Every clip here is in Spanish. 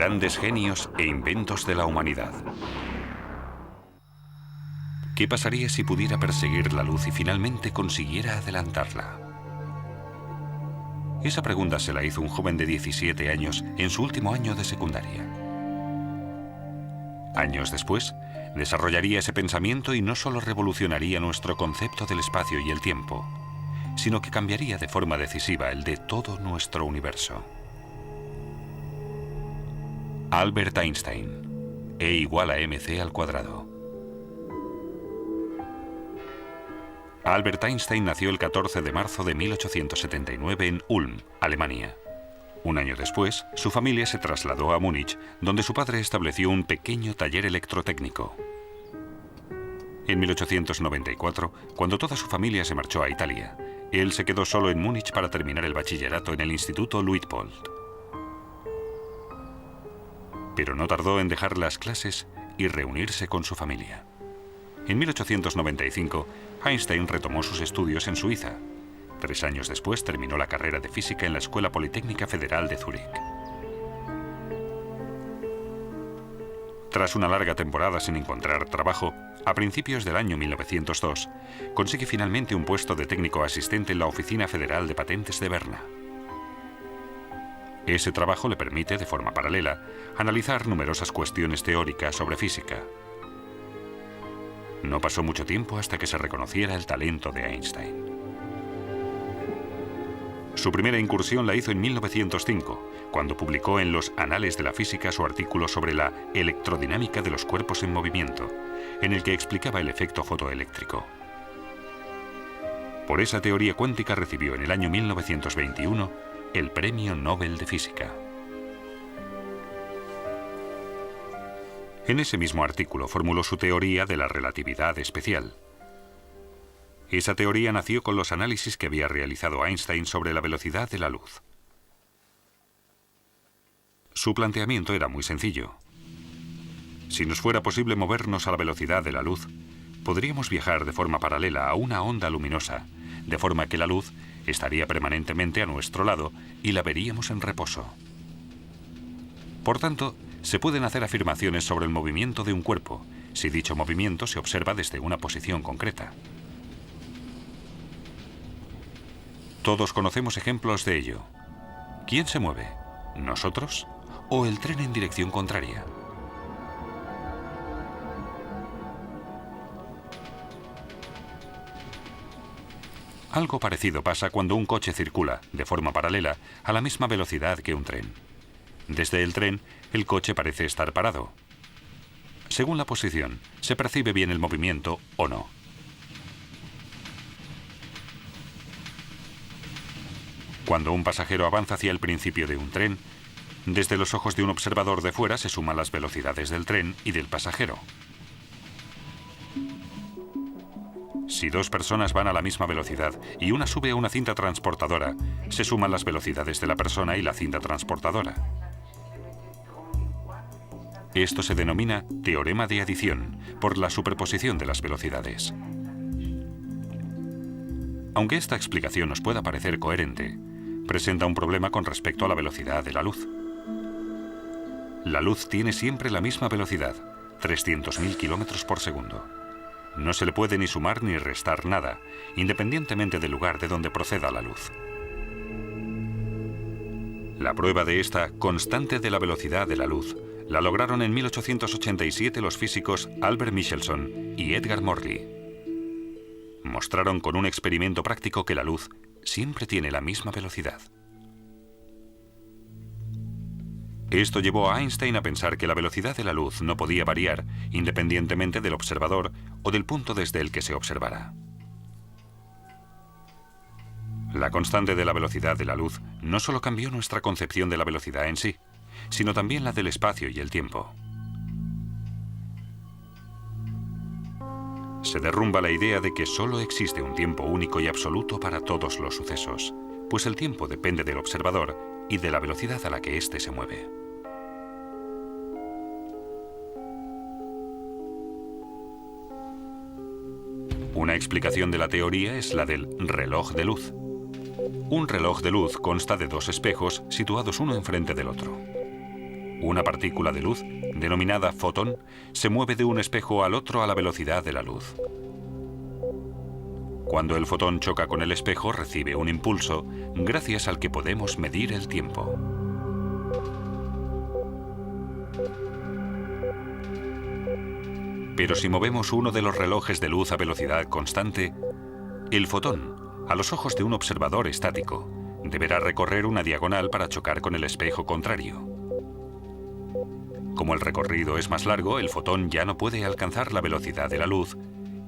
Grandes genios e inventos de la humanidad. ¿Qué pasaría si pudiera perseguir la luz y finalmente consiguiera adelantarla? Esa pregunta se la hizo un joven de 17 años en su último año de secundaria. Años después, desarrollaría ese pensamiento y no solo revolucionaría nuestro concepto del espacio y el tiempo, sino que cambiaría de forma decisiva el de todo nuestro universo. Albert Einstein. E igual a mc². Albert Einstein nació el 14 de marzo de 1879 en Ulm, Alemania. Un año después, su familia se trasladó a Múnich, donde su padre estableció un pequeño taller electrotécnico. En 1894, cuando toda su familia se marchó a Italia, él se quedó solo en Múnich para terminar el bachillerato en el Instituto Luitpold. Pero no tardó en dejar las clases y reunirse con su familia. En 1895, Einstein retomó sus estudios en Suiza. 3 años después terminó la carrera de física en la Escuela Politécnica Federal de Zúrich. Tras una larga temporada sin encontrar trabajo, a principios del año 1902, consigue finalmente un puesto de técnico asistente en la Oficina Federal de Patentes de Berna. Ese trabajo le permite, de forma paralela, analizar numerosas cuestiones teóricas sobre física. No pasó mucho tiempo hasta que se reconociera el talento de Einstein. Su primera incursión la hizo en 1905, cuando publicó en los Anales de la Física su artículo sobre la electrodinámica de los cuerpos en movimiento, en el que explicaba el efecto fotoeléctrico. Por esa teoría cuántica recibió en el año 1921 el Premio Nobel de Física. En ese mismo artículo formuló su teoría de la relatividad especial. Esa teoría nació con los análisis que había realizado Einstein sobre la velocidad de la luz. Su planteamiento era muy sencillo. Si nos fuera posible movernos a la velocidad de la luz, podríamos viajar de forma paralela a una onda luminosa, de forma que la luz estaría permanentemente a nuestro lado y la veríamos en reposo. Por tanto, se pueden hacer afirmaciones sobre el movimiento de un cuerpo, si dicho movimiento se observa desde una posición concreta. Todos conocemos ejemplos de ello. ¿Quién se mueve? ¿Nosotros? ¿O el tren en dirección contraria? Algo parecido pasa cuando un coche circula, de forma paralela, a la misma velocidad que un tren. Desde el tren, el coche parece estar parado. Según la posición, se percibe bien el movimiento o no. Cuando un pasajero avanza hacia el principio de un tren, desde los ojos de un observador de fuera se suman las velocidades del tren y del pasajero. Si 2 personas van a la misma velocidad y una sube a una cinta transportadora, se suman las velocidades de la persona y la cinta transportadora. Esto se denomina teorema de adición, por la superposición de las velocidades. Aunque esta explicación nos pueda parecer coherente, presenta un problema con respecto a la velocidad de la luz. La luz tiene siempre la misma velocidad, 300.000 kilómetros por segundo. No se le puede ni sumar ni restar nada, independientemente del lugar de donde proceda la luz. La prueba de esta constante de la velocidad de la luz la lograron en 1887 los físicos Albert Michelson y Edgar Morley. Mostraron con un experimento práctico que la luz siempre tiene la misma velocidad. Esto llevó a Einstein a pensar que la velocidad de la luz no podía variar independientemente del observador o del punto desde el que se observara. La constante de la velocidad de la luz no solo cambió nuestra concepción de la velocidad en sí, sino también la del espacio y el tiempo. Se derrumba la idea de que solo existe un tiempo único y absoluto para todos los sucesos, pues el tiempo depende del observador y de la velocidad a la que éste se mueve. Una explicación de la teoría es la del reloj de luz. Un reloj de luz consta de 2 espejos situados uno enfrente del otro. Una partícula de luz, denominada fotón, se mueve de un espejo al otro a la velocidad de la luz. Cuando el fotón choca con el espejo, recibe un impulso, gracias al que podemos medir el tiempo. Pero si movemos uno de los relojes de luz a velocidad constante, el fotón, a los ojos de un observador estático, deberá recorrer una diagonal para chocar con el espejo contrario. Como el recorrido es más largo, el fotón ya no puede alcanzar la velocidad de la luz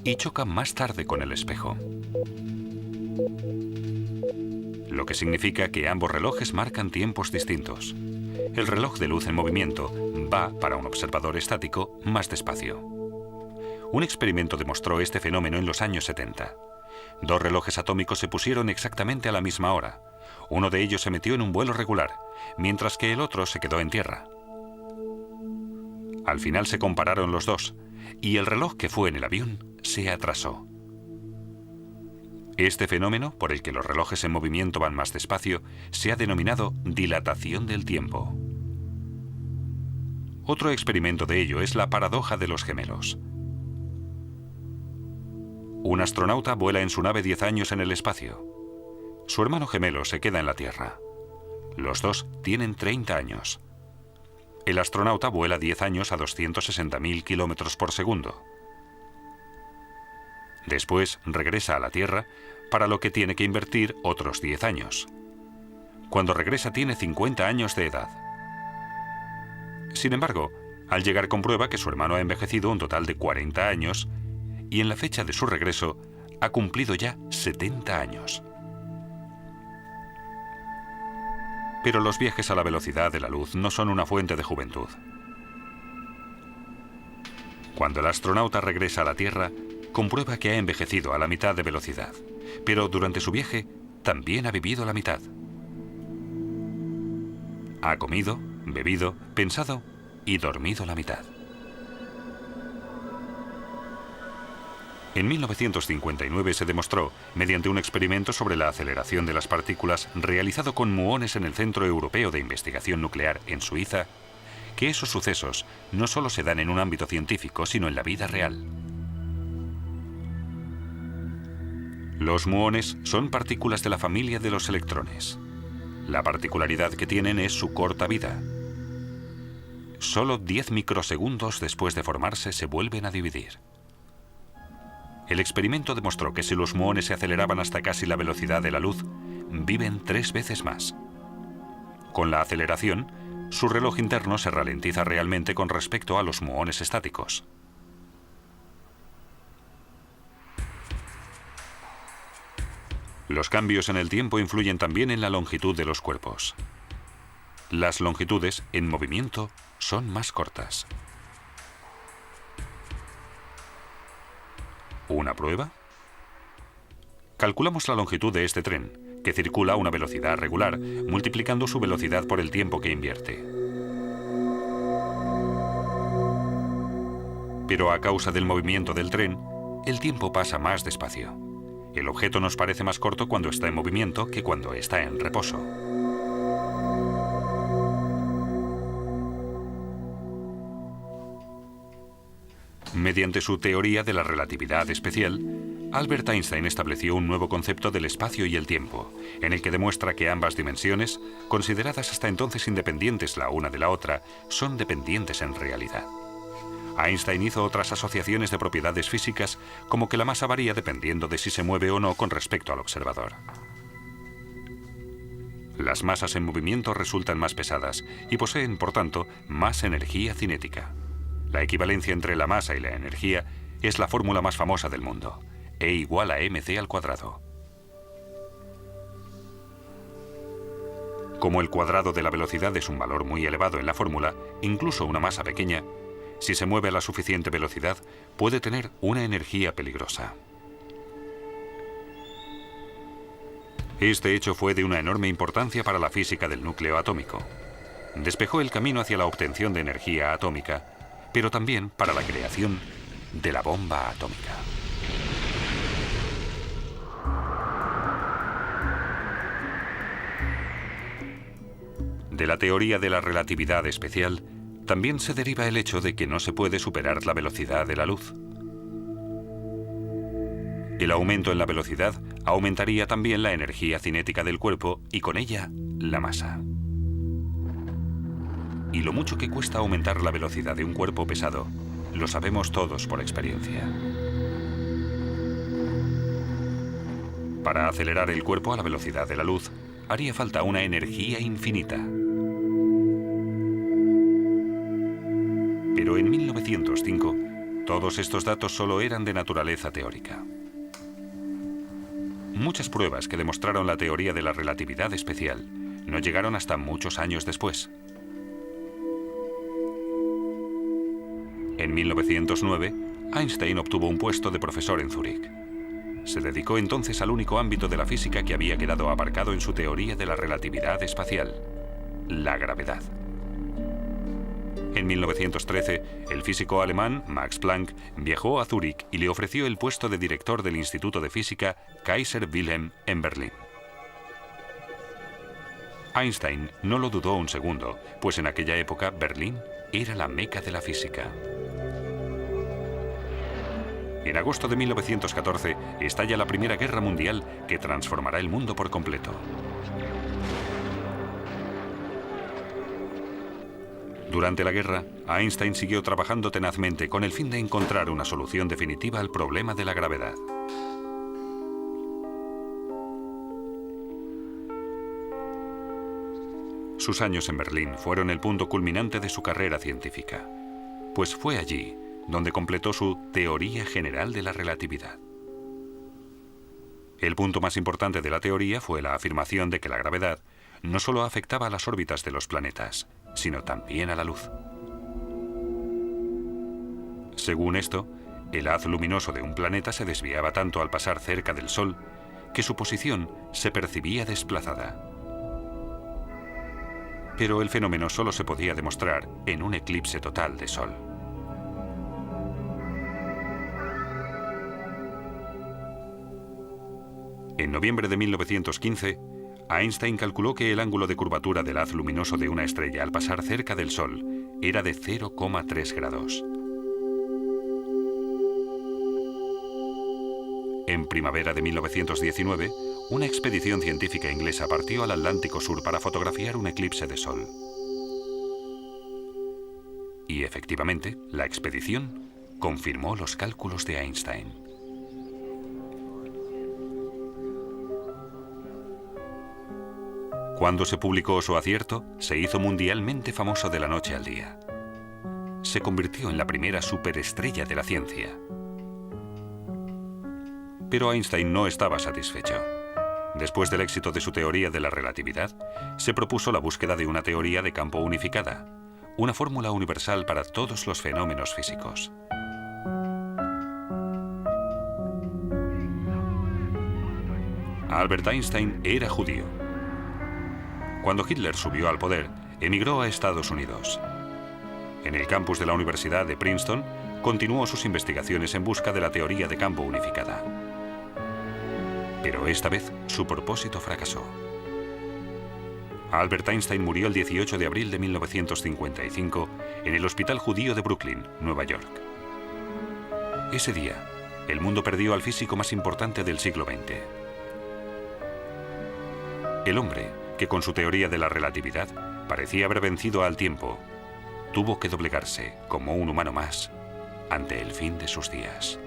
y choca más tarde con el espejo. Lo que significa que ambos relojes marcan tiempos distintos. El reloj de luz en movimiento va, para un observador estático, más despacio. Un experimento demostró este fenómeno en los años 70. Dos relojes atómicos se pusieron exactamente a la misma hora. Uno de ellos se metió en un vuelo regular, mientras que el otro se quedó en tierra. Al final se compararon los dos, y el reloj que fue en el avión se atrasó. Este fenómeno, por el que los relojes en movimiento van más despacio, se ha denominado dilatación del tiempo. Otro experimento de ello es la paradoja de los gemelos. Un astronauta vuela en su nave 10 años en el espacio. Su hermano gemelo se queda en la Tierra. Los dos tienen 30 años. El astronauta vuela 10 años a 260.000 kilómetros por segundo. Después regresa a la Tierra, para lo que tiene que invertir otros 10 años. Cuando regresa tiene 50 años de edad. Sin embargo, al llegar comprueba que su hermano ha envejecido un total de 40 años y en la fecha de su regreso ha cumplido ya 70 años. Pero los viajes a la velocidad de la luz no son una fuente de juventud. Cuando el astronauta regresa a la Tierra, comprueba que ha envejecido a la mitad de velocidad, pero durante su viaje también ha vivido la mitad. Ha comido, bebido, pensado y dormido la mitad. En 1959 se demostró, mediante un experimento sobre la aceleración de las partículas realizado con muones en el Centro Europeo de Investigación Nuclear en Suiza, que esos sucesos no solo se dan en un ámbito científico, sino en la vida real. Los muones son partículas de la familia de los electrones. La particularidad que tienen es su corta vida. Solo 10 microsegundos después de formarse se vuelven a dividir. El experimento demostró que si los muones se aceleraban hasta casi la velocidad de la luz, viven 3 veces más. Con la aceleración, su reloj interno se ralentiza realmente con respecto a los muones estáticos. Los cambios en el tiempo influyen también en la longitud de los cuerpos. Las longitudes, en movimiento, son más cortas. ¿Una prueba? Calculamos la longitud de este tren, que circula a una velocidad regular, multiplicando su velocidad por el tiempo que invierte. Pero a causa del movimiento del tren, el tiempo pasa más despacio. El objeto nos parece más corto cuando está en movimiento que cuando está en reposo. Mediante su teoría de la relatividad especial, Albert Einstein estableció un nuevo concepto del espacio y el tiempo, en el que demuestra que ambas dimensiones, consideradas hasta entonces independientes la una de la otra, son dependientes en realidad. Einstein hizo otras asociaciones de propiedades físicas, como que la masa varía dependiendo de si se mueve o no con respecto al observador. Las masas en movimiento resultan más pesadas y poseen, por tanto, más energía cinética. La equivalencia entre la masa y la energía es la fórmula más famosa del mundo, E igual a mc². Como el cuadrado de la velocidad es un valor muy elevado en la fórmula, incluso una masa pequeña, si se mueve a la suficiente velocidad, puede tener una energía peligrosa. Este hecho fue de una enorme importancia para la física del núcleo atómico. Despejó el camino hacia la obtención de energía atómica, pero también para la creación de la bomba atómica. De la teoría de la relatividad especial, también se deriva el hecho de que no se puede superar la velocidad de la luz. El aumento en la velocidad aumentaría también la energía cinética del cuerpo y con ella la masa. Y lo mucho que cuesta aumentar la velocidad de un cuerpo pesado, lo sabemos todos por experiencia. Para acelerar el cuerpo a la velocidad de la luz, haría falta una energía infinita. Pero en 1905, todos estos datos solo eran de naturaleza teórica. Muchas pruebas que demostraron la teoría de la relatividad especial no llegaron hasta muchos años después. En 1909, Einstein obtuvo un puesto de profesor en Zúrich. Se dedicó entonces al único ámbito de la física que había quedado aparcado en su teoría de la relatividad espacial, la gravedad. En 1913, el físico alemán Max Planck viajó a Zúrich y le ofreció el puesto de director del Instituto de Física Kaiser Wilhelm en Berlín. Einstein no lo dudó un segundo, pues en aquella época Berlín era la meca de la física. En agosto de 1914 estalla la Primera Guerra Mundial que transformará el mundo por completo. Durante la guerra, Einstein siguió trabajando tenazmente con el fin de encontrar una solución definitiva al problema de la gravedad. Sus años en Berlín fueron el punto culminante de su carrera científica, pues fue allí donde completó su teoría general de la relatividad. El punto más importante de la teoría fue la afirmación de que la gravedad no solo afectaba a las órbitas de los planetas, sino también a la luz. Según esto, el haz luminoso de un planeta se desviaba tanto al pasar cerca del Sol que su posición se percibía desplazada. Pero el fenómeno solo se podía demostrar en un eclipse total de Sol. En noviembre de 1915, Einstein calculó que el ángulo de curvatura del haz luminoso de una estrella al pasar cerca del Sol era de 0,3 grados. En primavera de 1919, una expedición científica inglesa partió al Atlántico Sur para fotografiar un eclipse de Sol. Y efectivamente, la expedición confirmó los cálculos de Einstein. Cuando se publicó su acierto, se hizo mundialmente famoso de la noche al día. Se convirtió en la primera superestrella de la ciencia. Pero Einstein no estaba satisfecho. Después del éxito de su teoría de la relatividad, se propuso la búsqueda de una teoría de campo unificada, una fórmula universal para todos los fenómenos físicos. Albert Einstein era judío. Cuando Hitler subió al poder, emigró a Estados Unidos. En el campus de la Universidad de Princeton, continuó sus investigaciones en busca de la teoría de campo unificada. Pero esta vez, su propósito fracasó. Albert Einstein murió el 18 de abril de 1955 en el Hospital Judío de Brooklyn, Nueva York. Ese día, el mundo perdió al físico más importante del siglo XX. El hombre, que con su teoría de la relatividad parecía haber vencido al tiempo, tuvo que doblegarse como un humano más ante el fin de sus días.